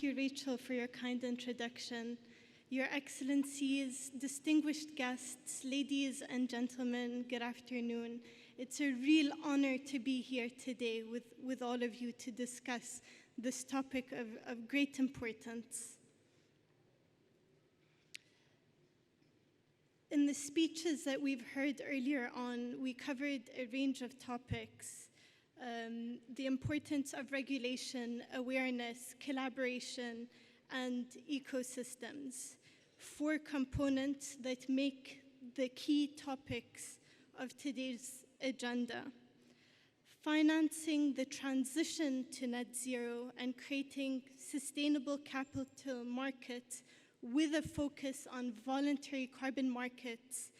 you, Rachel, for your kind introduction. Your Excellencies, distinguished guests, ladies and gentlemen, good afternoon. It's a real honor to be here today with all of you to discuss this topic of great importance. In the speeches that we've heard earlier on, we covered a range of topics. The importance of regulation, awareness, collaboration, and ecosystems. 4 components that make the key topics of today's agenda. Financing the transition to net zero and creating sustainable capital markets with a focus on voluntary carbon markets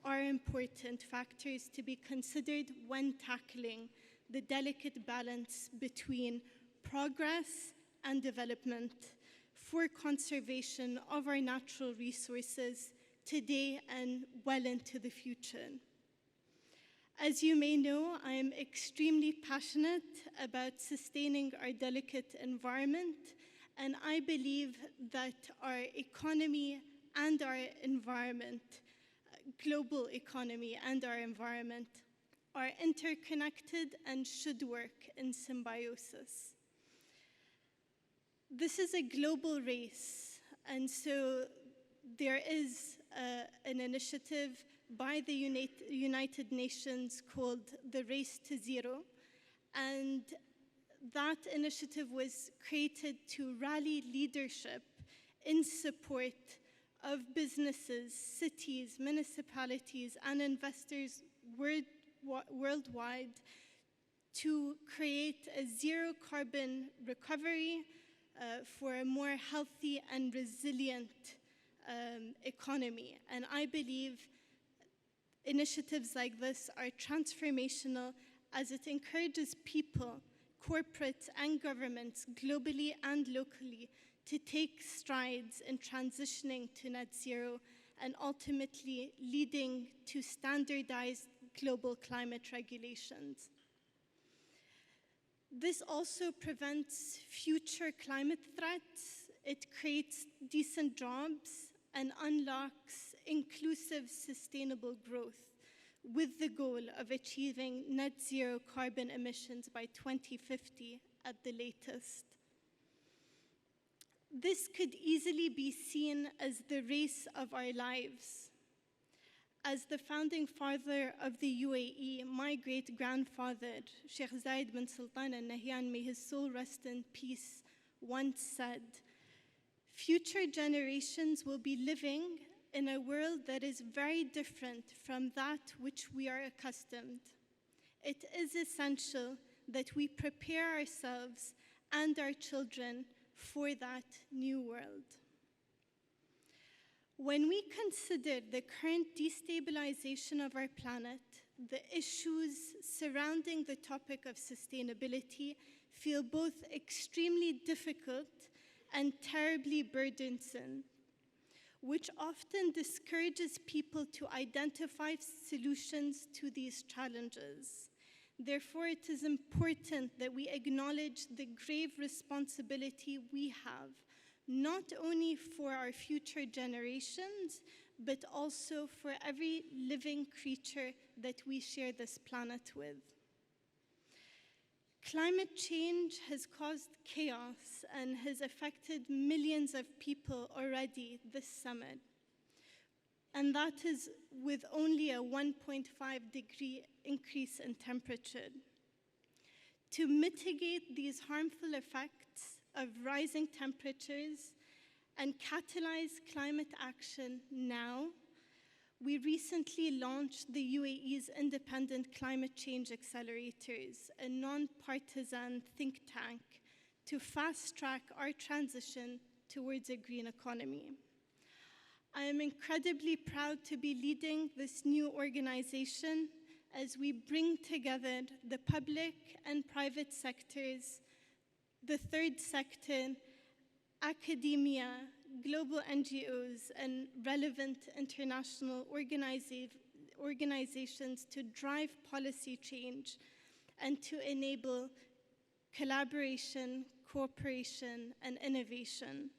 are important factors to be considered when tackling the delicate balance between progress and development for conservation of our natural resources today and well into the future. As you may know, I am extremely passionate about sustaining our delicate environment, and I believe that our economy and our environment, global economy and our environment, are interconnected and should work in symbiosis. This is a global race, and so there is an initiative by the United Nations called the Race to Zero, and that initiative was created to rally leadership in support of businesses, cities, municipalities, and investors worldwide to create a zero carbon recovery for a more healthy and resilient economy. And I believe initiatives like this are transformational as it encourages people, corporates, and governments globally and locally to take strides in transitioning to net zero and ultimately leading to standardized global climate regulations. This also prevents future climate threats. It creates decent jobs and unlocks inclusive, sustainable growth with the goal of achieving net zero carbon emissions by 2050 at the latest. This could easily be seen as the race of our lives. As the founding father of the UAE, my great-grandfather, Sheikh Zayed bin Sultan Al Nahyan, may his soul rest in peace, once said, "Future generations will be living in a world that is very different from that which we are accustomed. It is essential that we prepare ourselves and our children for that new world." When we consider the current destabilization of our planet, the issues surrounding the topic of sustainability feel both extremely difficult and terribly burdensome, which often discourages people to identify solutions to these challenges. Therefore, it is important that we acknowledge the grave responsibility we have, not only for our future generations, but also for every living creature that we share this planet with. Climate change has caused chaos and has affected millions of people already this summer. And that is with only a 1.5-degree increase in temperature. To mitigate these harmful effects of rising temperatures and catalyze climate action now, we recently launched the UAE's Independent Climate Change Accelerators, a non-partisan think tank to fast-track our transition towards a green economy. I am incredibly proud to be leading this new organization as we bring together the public and private sectors, the third sector, academia, global NGOs, and relevant international organizations to drive policy change and to enable collaboration, cooperation, and innovation.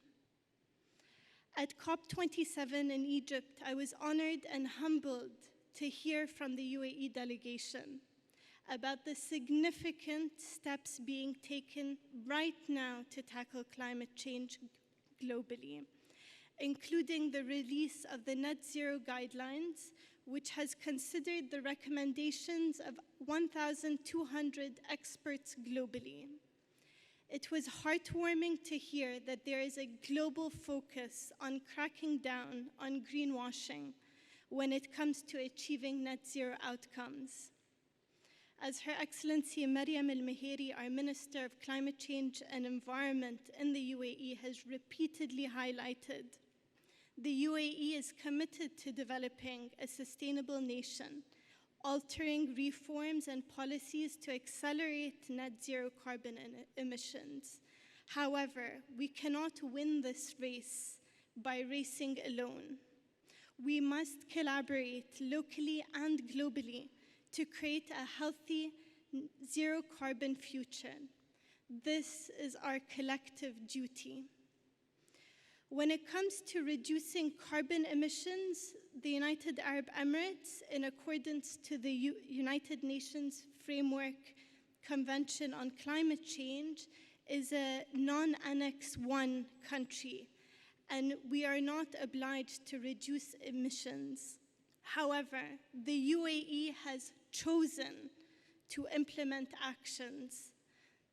At COP27 in Egypt, I was honored and humbled to hear from the UAE delegation about the significant steps being taken right now to tackle climate change globally, including the release of the Net Zero Guidelines, which has considered the recommendations of 1,200 experts globally. It was heartwarming to hear that there is a global focus on cracking down on greenwashing when it comes to achieving net zero outcomes. As Her Excellency Mariam Al-Meheri, our Minister of Climate Change and Environment in the UAE, has repeatedly highlighted, the UAE is committed to developing a sustainable nation, altering reforms and policies to accelerate net zero carbon emissions. However, we cannot win this race by racing alone. We must collaborate locally and globally to create a healthy, zero carbon future. This is our collective duty. When it comes to reducing carbon emissions, the United Arab Emirates, in accordance to the United Nations Framework Convention on Climate Change, is a non-Annex I country, and we are not obliged to reduce emissions. However, the UAE has chosen to implement actions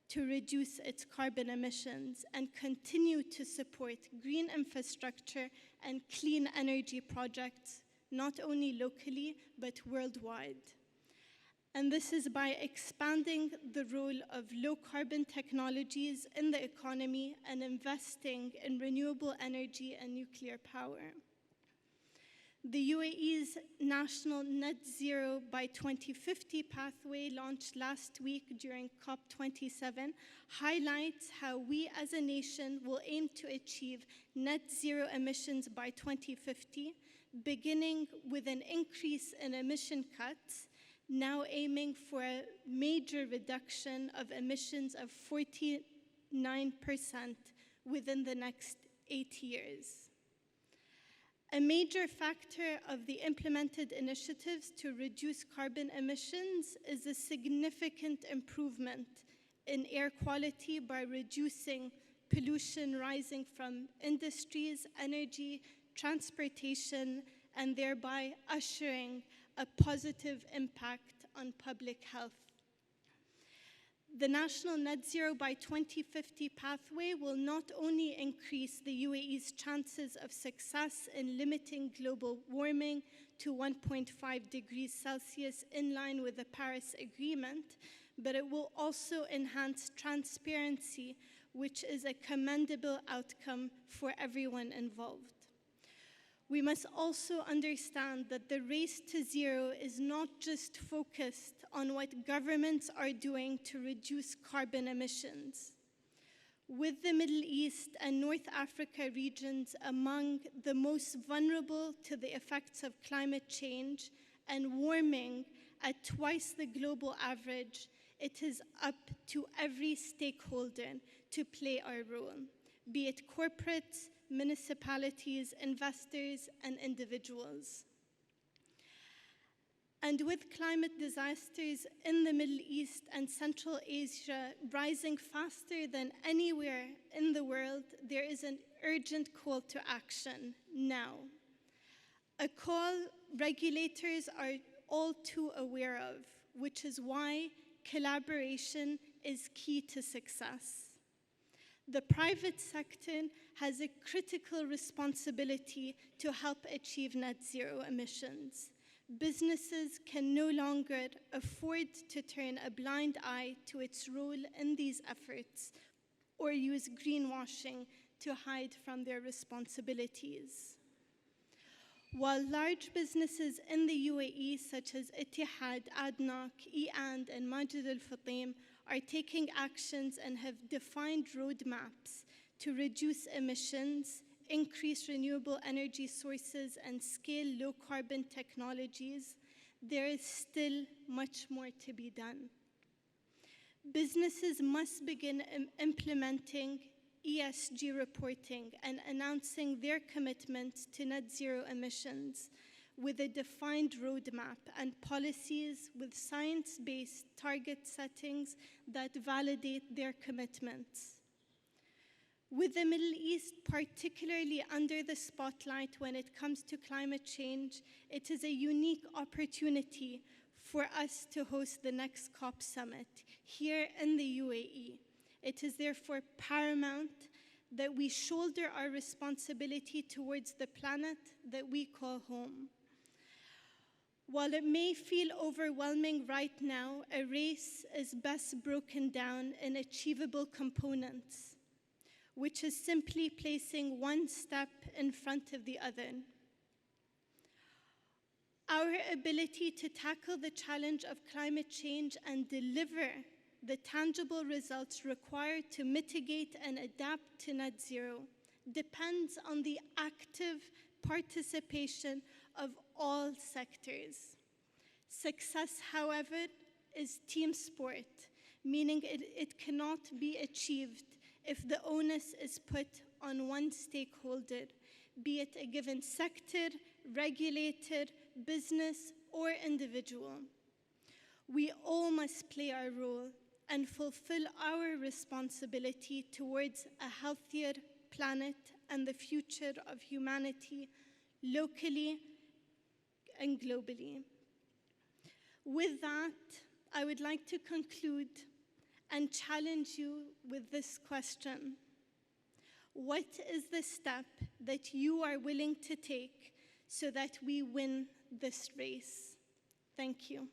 to reduce its carbon emissions and continue to support green infrastructure and clean energy projects, not only locally, but worldwide. And this is by expanding the role of low-carbon technologies in the economy and investing in renewable energy and nuclear power. The UAE's National Net Zero by 2050 pathway, launched last week during COP27, highlights how we as a nation will aim to achieve net zero emissions by 2050, beginning with an increase in emission cuts, now aiming for a major reduction of emissions of 49% within the next 8 years. A major factor of the implemented initiatives to reduce carbon emissions is a significant improvement in air quality by reducing pollution rising from industries, energy, transportation, and thereby ushering a positive impact on public health. The National Net Zero by 2050 pathway will not only increase the UAE's chances of success in limiting global warming to 1.5 degrees Celsius in line with the Paris Agreement, but it will also enhance transparency, which is a commendable outcome for everyone involved. We must also understand that the race to zero is not just focused on what governments are doing to reduce carbon emissions. With the Middle East and North Africa regions among the most vulnerable to the effects of climate change and warming at twice the global average, it is up to every stakeholder to play our role, be it corporates, municipalities, investors, and individuals. And with climate disasters in the Middle East and Central Asia rising faster than anywhere in the world, there is an urgent call to action now. A call regulators are all too aware of, which is why collaboration is key to success. The private sector has a critical responsibility to help achieve net zero emissions. Businesses can no longer afford to turn a blind eye to its role in these efforts or use greenwashing to hide from their responsibilities. While large businesses in the UAE, such as Etihad, ADNOC, E&, and Majid Al Futtaim, are taking actions and have defined roadmaps to reduce emissions, increase renewable energy sources, and scale low-carbon technologies, there is still much more to be done. Businesses must begin implementing ESG reporting and announcing their commitment to net zero emissions with a defined roadmap and policies with science-based target settings that validate their commitments. With the Middle East particularly under the spotlight when it comes to climate change, it is a unique opportunity for us to host the next COP summit here in the UAE. It is therefore paramount that we shoulder our responsibility towards the planet that we call home. While it may feel overwhelming right now, a race is best broken down in achievable components, which is simply placing one step in front of the other. Our ability to tackle the challenge of climate change and deliver the tangible results required to mitigate and adapt to net zero depends on the active participation of all sectors. Success, however, is team sport, meaning it cannot be achieved if the onus is put on one stakeholder, be it a given sector, regulator, business, or individual. We all must play our role and fulfill our responsibility towards a healthier planet and the future of humanity locally and globally. With that, I would like to conclude and challenge you with this question. What is the step that you are willing to take so that we win this race? Thank you.